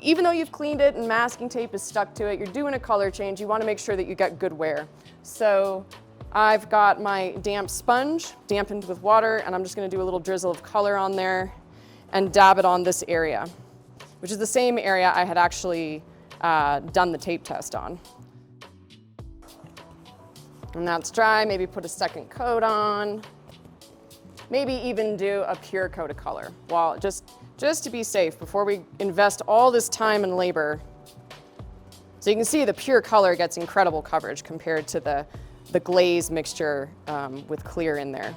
Even though you've cleaned it and masking tape is stuck to it, you're doing a color change, you want to make sure that you get good wear. So I've got my damp sponge dampened with water, and I'm just going to do a little drizzle of color on there and dab it on this area, which is the same area I had actually done the tape test on. And that's dry, maybe put a second coat on, maybe even do a pure coat of color. Well, just to be safe before we invest all this time and labor. So you can see the pure color gets incredible coverage compared to the glaze mixture with clear in there.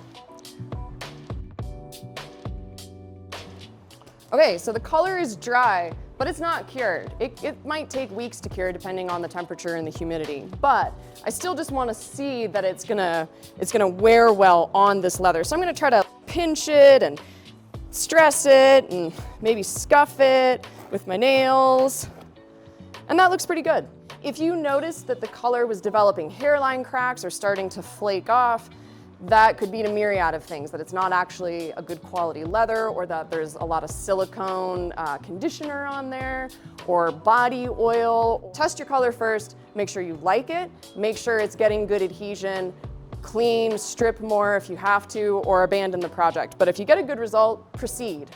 Okay, so the color is dry, but it's not cured. It might take weeks to cure depending on the temperature and the humidity, but I still just want to see that it's gonna wear well on this leather. So I'm gonna try to pinch it and stress it and maybe scuff it with my nails. And that looks pretty good. If you notice that the color was developing hairline cracks or starting to flake off, that could be a myriad of things, that it's not actually a good quality leather, or that there's a lot of silicone conditioner on there, or body oil. Test your color first, make sure you like it, make sure it's getting good adhesion, clean, strip more if you have to, or abandon the project. But if you get a good result, proceed.